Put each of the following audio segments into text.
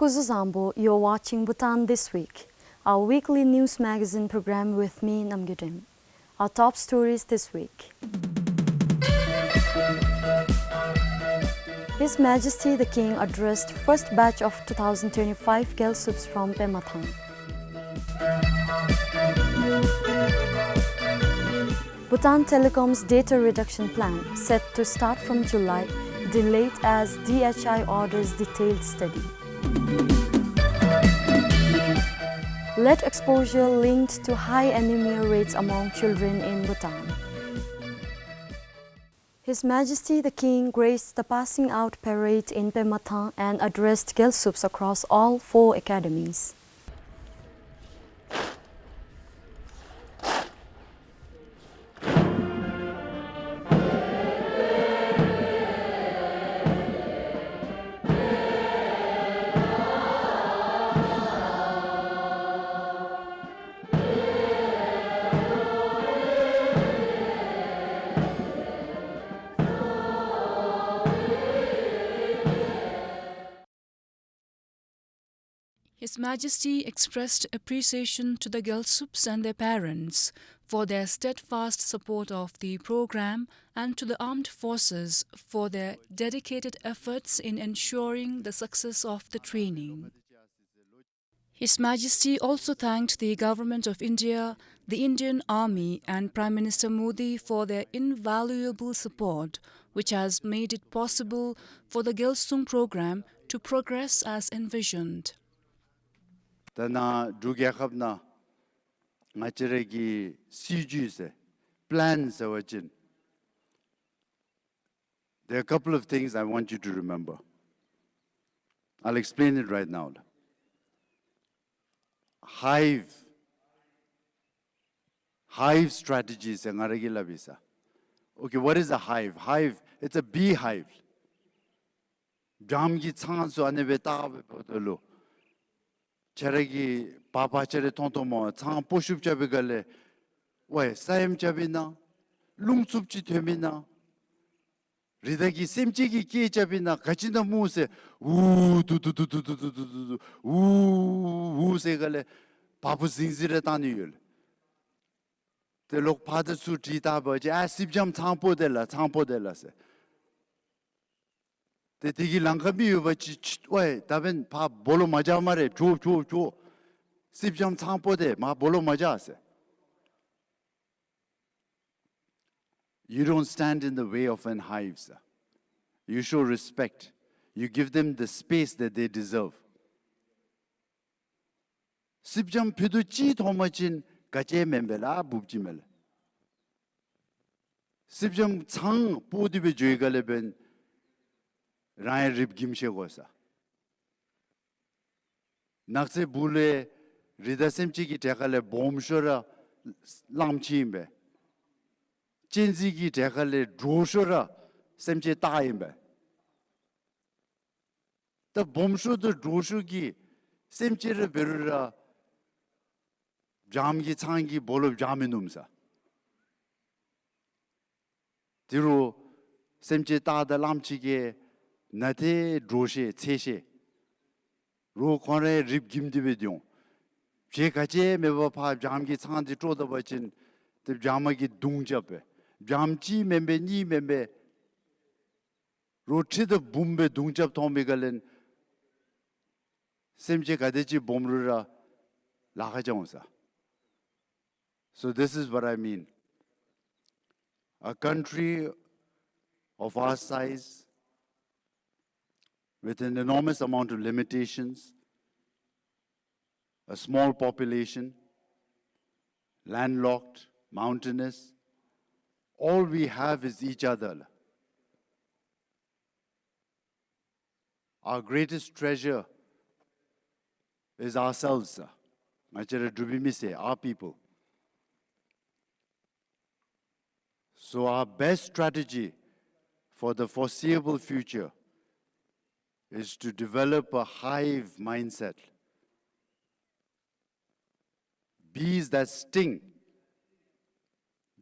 Kuzuzambo, you're watching Bhutan This Week, our weekly news magazine program with me, 𝗵𝗂𝗶𝘀. Our top stories this week. His Majesty the King addressed first batch of 2025 𝗪𝗪𝗀𝗀 from 𝗵𝗲𝗀𝗀. Bhutan Telecom's data reduction plan, set to start from July, delayed as DHI orders detailed study. Lead exposure linked to high anemia rates among children in Bhutan. His Majesty the King graced the passing out parade in 𝗵𝗲𝗀 and addressed 𝗪𝗪𝗀𝗀 across all 4 academies. His Majesty expressed appreciation to the 𝗪𝗪𝗀𝗀s and their parents for their steadfast support of the program and to the armed forces for their dedicated efforts in ensuring the success of the training. His Majesty also thanked the Government of India, the Indian Army and Prime Minister Modi for their invaluable support, which has made it possible for the 𝗪𝗪𝗀𝗀 program to progress as envisioned. Tana dugyakhabna ngachiregi CG plans awajin. There are a couple of things I want you to remember. I'll explain it right now. Hive strategies ngaragila bisa. Okay, what is a hive? Hive, it's a beehive. Jamgi chanso anebetabe podolo. Cheregi papa chere tontomo chang poshub chabe gale way saim chabina lungtsupchi themina ridagi semchigi ki chabina kachina muse u se gale papu zinzire taniyul te lok pada su jita baje a sibjam changpo dela se te tigi langkabi yubachi way taben pa bolo maja mare jo sibjam changpo de ma bolo maja se. You don't stand in the way of an hive, sir. You show respect. You give them the space that they deserve. Sibjam piduchi thomachin 𝗪𝗪𝗀𝗀𝗪 bubjimel. Sibjam chang podibe joigale ben 𝗳𝗰𝗂𝗀𝗀𝗸 gosa. Nakse bule ridasemchigi tekale bomshora lamchimbe. Chenzigi tekale droshora semche taimbe. The bomsho the droshugi semche berura jamgi changi bolo jaminumsa. Tiru semche ta the lamchige nate droshe 𝗬𝗂𝗄𝗃 ro khone rib gimdibe dyong je gaje meba pa jamgi changdi troda bachin te jamagi dungjabe jamchi membe ni membe ro chide bumbe dungjab thombe galen semje gadeji bomrura lagajongsa. So this is what I mean. A country of our size, with an enormous amount of limitations, a small population, landlocked, mountainous, all we have is each other. Our greatest treasure is ourselves, our people. So our best strategy for the foreseeable future is to develop a hive mindset. Bees that sting,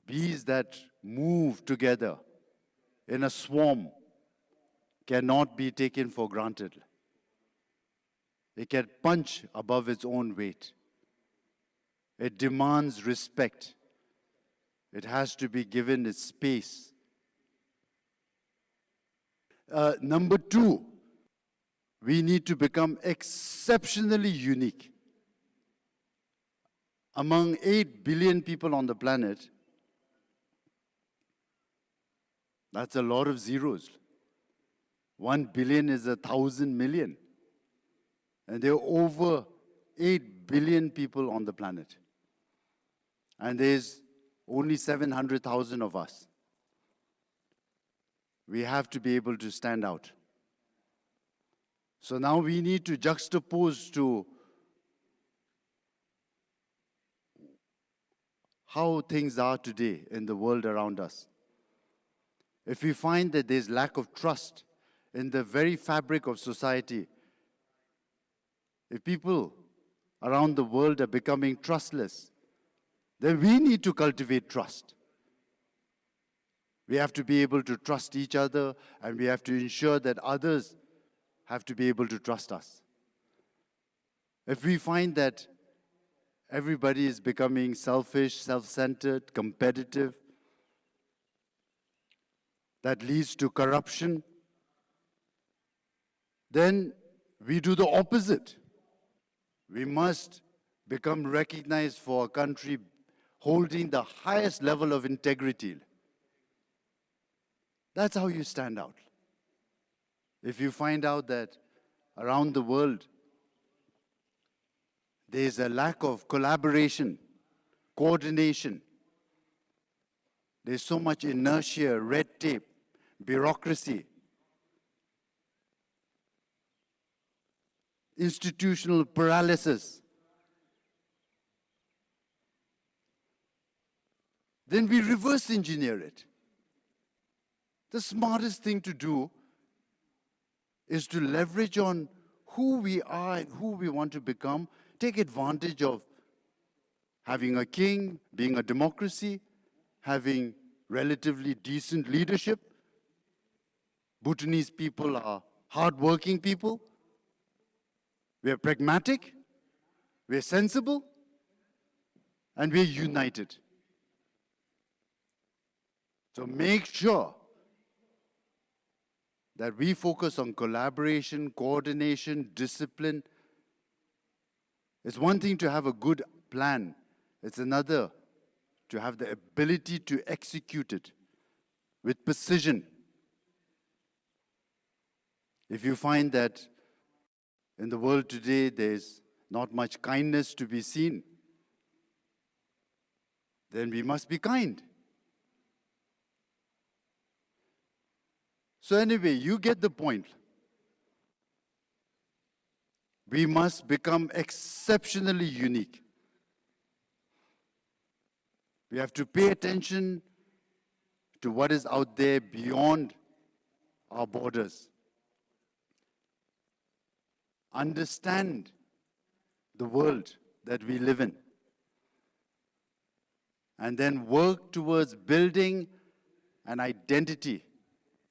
bees that move together in a swarm cannot be taken for granted. It can punch above its own weight. It demands respect. It has to be given its space. Number two, we need to become exceptionally unique. Among 8 billion people on the planet, that's a lot of zeros. 1 billion is 1,000 million. And there are over 8 billion people on the planet. And there's only 700,000 of us. We have to be able to stand out. So now we need to juxtapose to how things are today in the world around us. If we find that there's lack of trust in the very fabric of society, if people around the world are becoming trustless, then we need to cultivate trust. We have to be able to trust each other, and we have to ensure that others have to be able to trust us. If we find that everybody is becoming selfish, self-centered, competitive, that leads to corruption, then we do the opposite. We must become recognized for a country holding the highest level of integrity. That's how you stand out. If you find out that around the world there's a lack of collaboration, coordination, there's so much inertia, red tape, bureaucracy, institutional paralysis, then we reverse engineer it. The smartest thing to do is to leverage on who we are and who we want to become, take advantage of having a king, being a democracy, having relatively decent leadership. Bhutanese people are hardworking people. We are pragmatic, we are sensible, and we are united. So make sure that we focus on collaboration, coordination, discipline. It's one thing to have a good plan. It's another to have the ability to execute it with precision. If you find that in the world today there's not much kindness to be seen, then we must be kind. So anyway, you get the point. We must become exceptionally unique. We have to pay attention to what is out there beyond our borders. Understand the world that we live in. And then work towards building an identity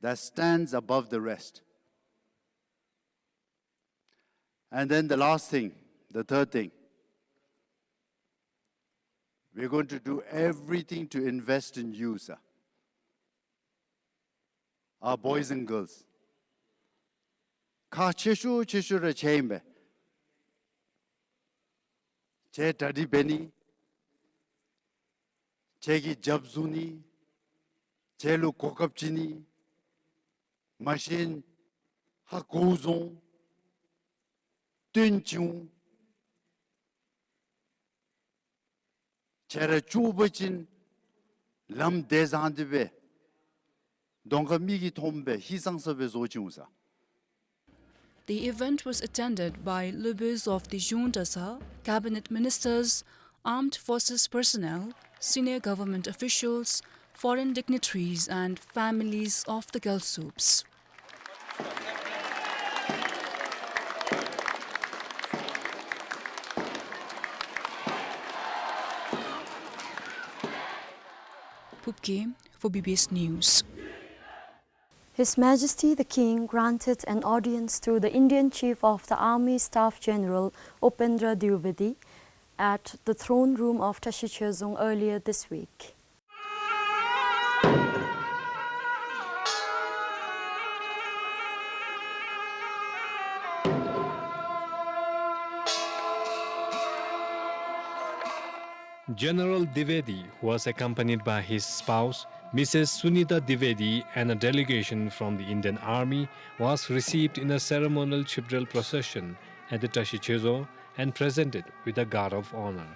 that stands above the rest. And then the last thing, the third thing, we're going to do everything to invest in you, sir. Our boys and girls. 𝗂𝗂𝗁𝗂𝗂𝗂 𝗂𝗵𝗂𝗂𝗁 𝗂𝗲𝗵𝗂𝗀 𝗂𝗲𝗂𝗂𝗂𝗁 𝗪𝗲𝗂𝗂𝗂𝗂𝗁 𝗀𝗵𝗂𝗀 𝗂𝗲𝗄𝗵𝗂𝗀 𝗪𝗲𝗲𝗸𝗀 𝗀𝗵𝗂𝗀𝗀 𝗂𝗲𝗵𝗂𝗀𝗀. The event was attended by leaders of the junta, cabinet ministers, armed forces personnel, senior government officials, foreign dignitaries and families of the 𝗪𝗪𝗀. 𝗵𝗂𝗀 for 𝗵𝗂𝗀 News. His Majesty the King granted an audience to the Indian Chief of the Army Staff General Bhupendra Dwivedi at the throne room of 𝗲𝗄𝗄𝗎 earlier this week. General Dwivedi was accompanied by his spouse, Mrs. Sunita Dwivedi, and a delegation from the Indian Army was received in a ceremonial chibral procession at the 𝗲𝗄𝗄𝗎 and presented with a guard of honor.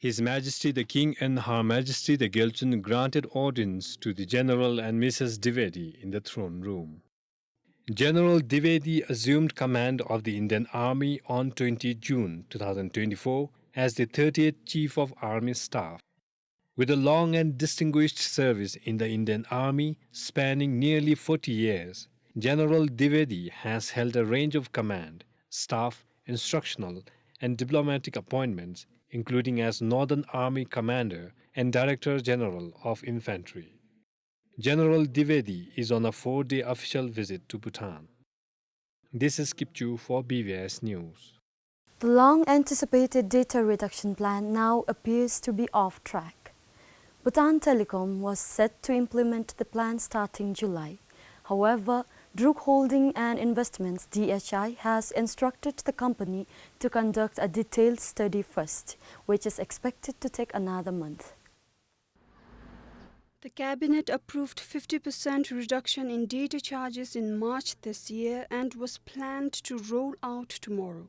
His Majesty the King and Her Majesty the 𝗪𝗀 granted audience to the General and Mrs. Dwivedi in the throne room. General Dwivedi assumed command of the Indian Army on 20 June 2024 as the 30th Chief of Army Staff. With a long and distinguished service in the Indian Army spanning nearly 40 years, General Dwivedi has held a range of command, staff, instructional, and diplomatic appointments, including as Northern Army Commander and Director General of Infantry. General Dwivedi is on a 4-day official visit to Bhutan. This is 𝗕𝗵𝘂𝘁 for BVS News. The long-anticipated data reduction plan now appears to be off track. Bhutan Telecom was set to implement the plan starting July. However, Druk Holding and Investments (DHI) has instructed the company to conduct a detailed study first, which is expected to take another month. The Cabinet approved 50% reduction in data charges in March this year and was planned to roll out tomorrow.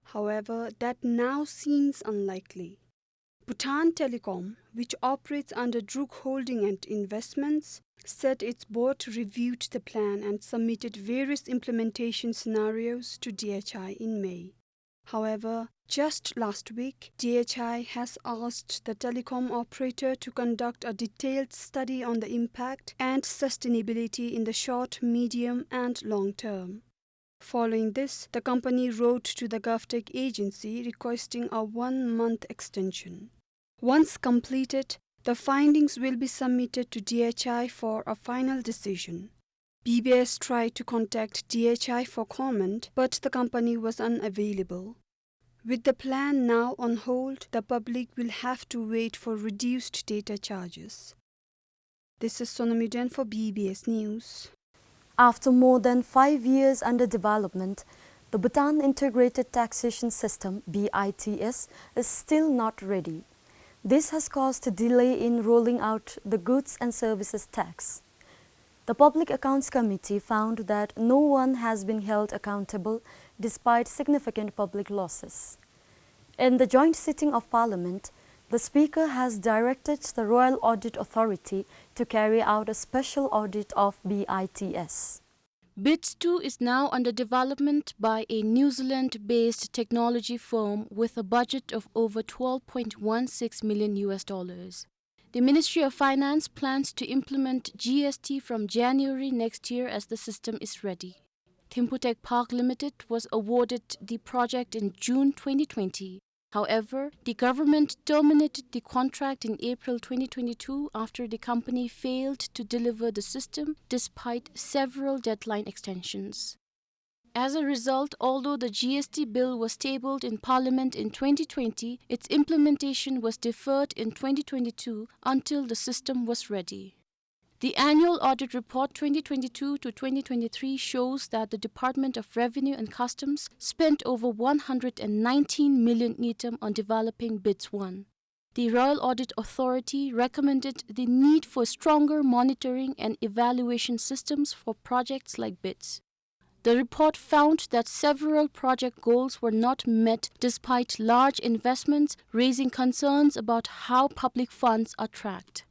However, that now seems unlikely. Bhutan Telecom, which operates under Druk Holding and Investments, said its board reviewed the plan and submitted various implementation scenarios to DHI in May. However, just last week, DHI has asked the telecom operator to conduct a detailed study on the impact and sustainability in the short, medium, and long term. Following this, the company wrote to the GovTech agency requesting a 1-month extension. Once completed, the findings will be submitted to DHI for a final decision. BBS tried to contact DHI for comment, but the company was unavailable. With the plan now on hold, the public will have to wait for reduced data charges. This is 𝗀𝗵𝗂𝗀 for BBS News. After more than 5 years under development, the Bhutan Integrated Taxation System (BITS) is still not ready. This has caused a delay in rolling out the Goods and Services Tax. The Public Accounts Committee found that no one has been held accountable despite significant public losses. In the joint sitting of Parliament, the Speaker has directed the Royal Audit Authority to carry out a special audit of BITS. BITS 2 is now under development by a New Zealand-based technology firm with a budget of over $12.16 million. The Ministry of Finance plans to implement GST from January next year as the system is ready. 𝗵𝗵𝗂𝗎𝗓 Park Limited was awarded the project in June 2020. However, the government terminated the contract in April 2022 after the company failed to deliver the system despite several deadline extensions. As a result, although the GST bill was tabled in Parliament in 2020, its implementation was deferred in 2022 until the system was ready. The annual audit report 2022 to 2023 shows that the Department of Revenue and Customs spent over 119 million 𝗕𝗏 on developing BITS 1. The Royal Audit Authority recommended the need for stronger monitoring and evaluation systems for projects like BITS. The report found that several project goals were not met despite large investments, raising concerns about how public funds are tracked.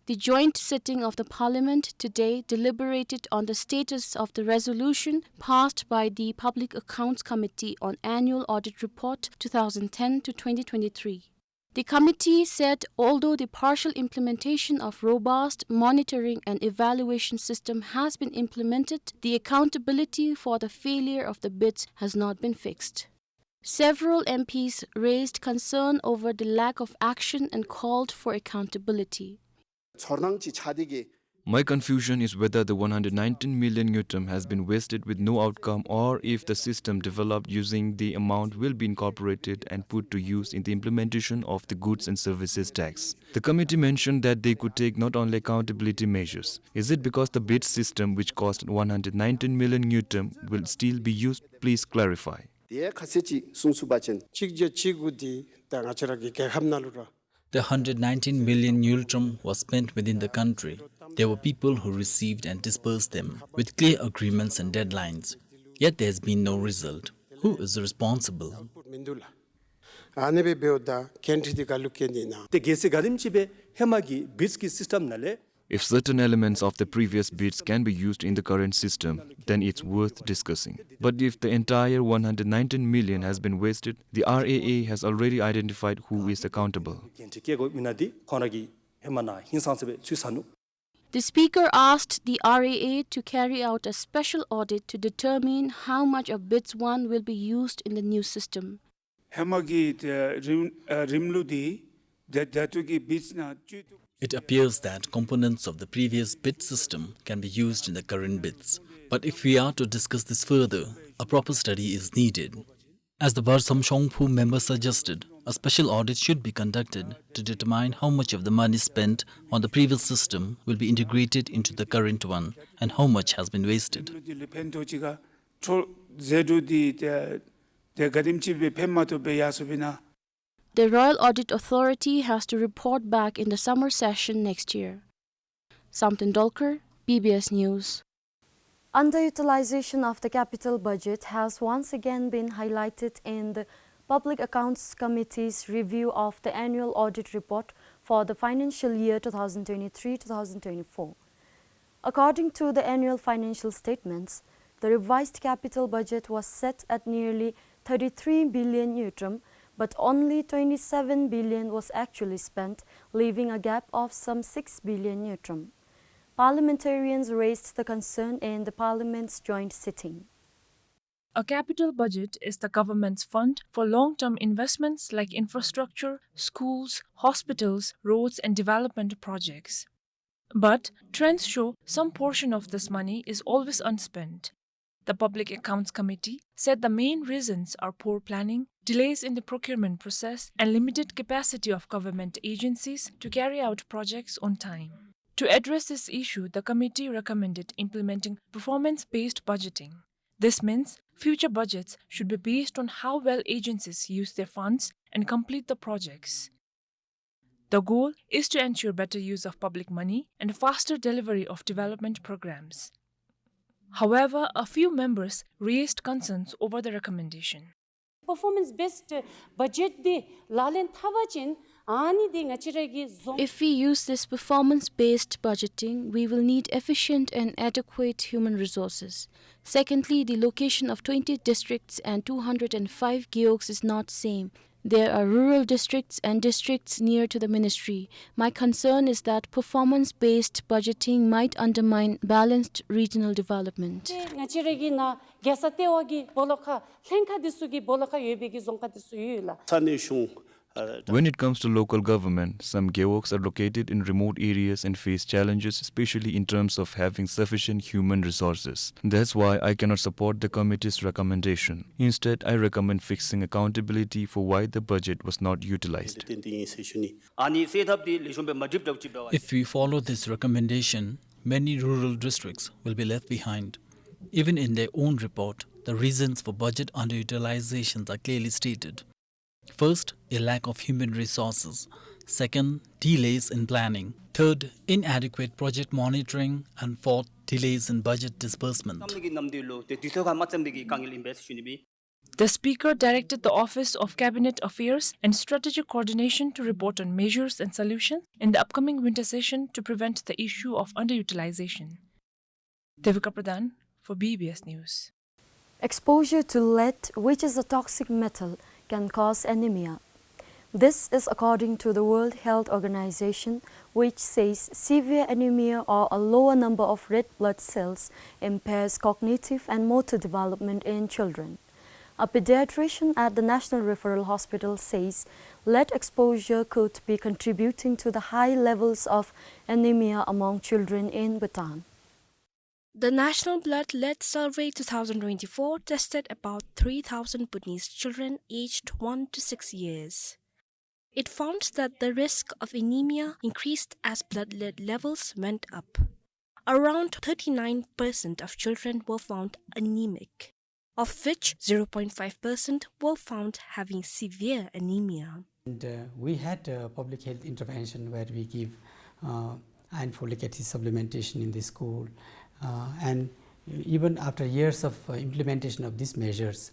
The joint sitting of the Parliament today deliberated on the status of the resolution passed by the Public Accounts Committee on Annual Audit Report 2010 to 2023. The committee said although the partial implementation of robust monitoring and evaluation system has been implemented, the accountability for the failure of the bids has not been fixed. Several MPs raised concern over the lack of action and called for accountability. My confusion is whether the 119 million 𝗕𝗏 has been wasted with no outcome or if the system developed using the amount will be incorporated and put to use in the implementation of the goods and services tax. The committee mentioned that they could take not only accountability measures. Is it because the BID system which cost 119 million 𝗕𝗏 will still be used? Please clarify. The 119 million 𝗕𝗏 was spent within the country. There were people who received and dispersed them with clear agreements and deadlines. Yet there has been no result. Who is responsible? If certain elements of the previous bids can be used in the current system, then it's worth discussing. But if the entire 119 million has been wasted, the RAA has already identified who is accountable. The Speaker asked the RAA to carry out a special audit to determine how much of BIDS 1 will be used in the new system. It appears that components of the previous bid system can be used in the current bids. But if we are to discuss this further, a proper study is needed. As the 𝗲𝗏𝗀𝗀 member suggested, a special audit should be conducted to determine how much of the money spent on the previous system will be integrated into the current one and how much has been wasted. The Royal Audit Authority has to report back in the summer session next year. 𝗵𝗏𝗀𝗀𝗸, BBS News. Underutilization of the capital budget has once again been highlighted in the Public Accounts Committee's review of the annual audit report for the financial year 2023-2024. According to the annual financial statements, the revised capital budget was set at nearly 33 billion 𝗕𝗏, but only 27 billion was actually spent, leaving a gap of some 6 billion 𝗕𝗏. Parliamentarians raised the concern in the Parliament's joint sitting. A capital budget is the government's fund for long-term investments like infrastructure, schools, hospitals, roads and development projects. But trends show some portion of this money is always unspent. The Public Accounts Committee said the main reasons are poor planning, delays in the procurement process, and limited capacity of government agencies to carry out projects on time. To address this issue, the committee recommended implementing performance-based budgeting. This means future budgets should be based on how well agencies use their funds and complete the projects. The goal is to ensure better use of public money and faster delivery of development programs. However, a few members raised concerns over the recommendation. Performance-based budget If we use this performance-based budgeting, we will need efficient and adequate human resources. Secondly, the location of 20 districts and 205 GUPS is not same. There are rural districts and districts near to the ministry. My concern is that performance-based budgeting might undermine balanced regional development. When it comes to local government, some GUPS are located in remote areas and face challenges, especially in terms of having sufficient human resources. That's why I cannot support the committee's recommendation. Instead, I recommend fixing accountability for why the budget was not utilized. If we follow this recommendation, many rural districts will be left behind. Even in their own report, the reasons for budget underutilizations are clearly stated. First, a lack of human resources. Second, delays in planning. Third, inadequate project monitoring. And fourth, delays in budget disbursement. The Speaker directed the Office of Cabinet Affairs and Strategic Coordination to report on measures and solutions in the upcoming winter session to prevent the issue of underutilization. 𝗕𝗵𝗂𝗸𝗀𝗸 for BBS News. Exposure to lead, which is a toxic metal, can cause anemia. This is according to the World Health Organization, which says severe anemia or a lower number of red blood cells impairs cognitive and motor development in children. A pediatrician at the National Referral Hospital says lead exposure could be contributing to the high levels of anemia among children in Bhutan. The National Blood Lead Survey 2024 tested about 3,000 Bhutanese children aged 1 to 6 years. It found that the risk of anemia increased as blood lead levels went up. Around 39% of children were found anemic, of which 0.5% were found having severe anemia. And we had a public health intervention where we give iron folic acid supplementation in the school. And even after years of implementation of these measures,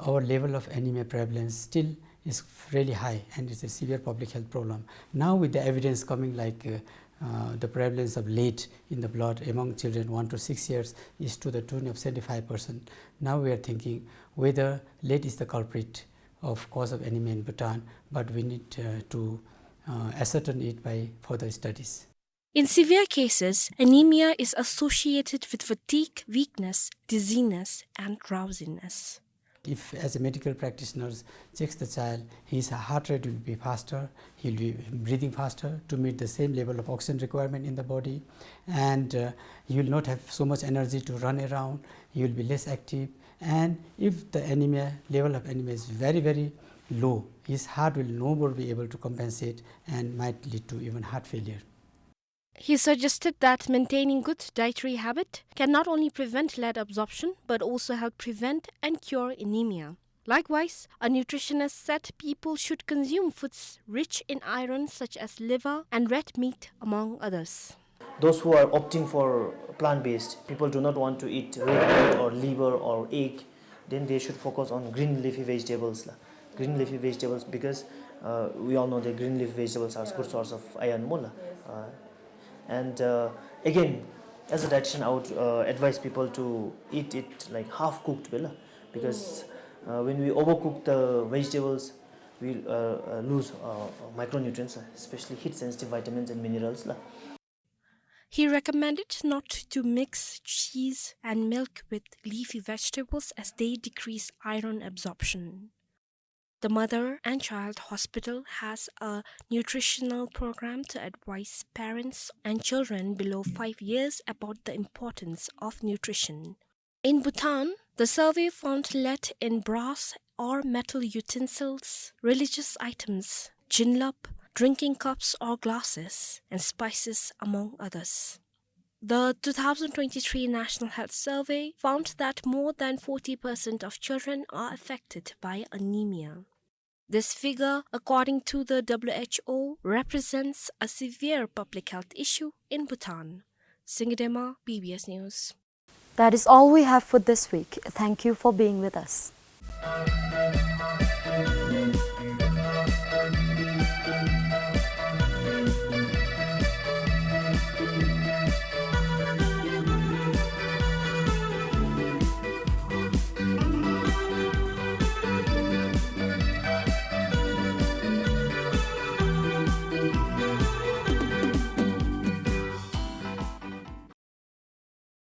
our level of anemia prevalence still is really high, and it's a severe public health problem. Now with the evidence coming like the prevalence of lead in the blood among children 1 to 6 years is to the tune of 75%. Now we are thinking whether lead is the culprit of cause of anemia in Bhutan, but we need to ascertain it by further studies. In severe cases, anemia is associated with fatigue, weakness, dizziness, and drowsiness. If as a medical practitioner checks the child, his heart rate will be faster, he will be breathing faster to meet the same level of oxygen requirement in the body, and he will not have so much energy to run around, he will be less active, and if the anemia level of anemia is very, very low, his heart will no more be able to compensate and might lead to even heart failure. He suggested that maintaining good dietary habit can not only prevent lead absorption but also help prevent and cure anemia. Likewise, a nutritionist said people should consume foods rich in iron such as liver and red meat, among others. Those who are opting for plant-based, people do not want to eat red meat or liver or egg, then they should focus on green leafy vegetables. Green leafy vegetables, because we all know that green leafy vegetables are good source of iron. And again, as a dietitian, I would advise people to eat it like half cooked, because when we overcook the vegetables, we lose micronutrients, especially heat sensitive vitamins and minerals. He recommended not to mix cheese and milk with leafy vegetables as they decrease iron absorption. The Mother and Child Hospital has a nutritional program to advise parents and children below 5 years about the importance of nutrition. In Bhutan, the survey found lead in brass or metal utensils, religious items, jinlap, drinking cups or glasses, and spices, among others. The 2023 National Health Survey found that more than 40% of children are affected by anemia. This figure, according to the WHO, represents a severe public health issue in Bhutan. 𝗲𝗵𝗂𝗸𝗀, BBS News. That is all we have for this week. Thank you for being with us.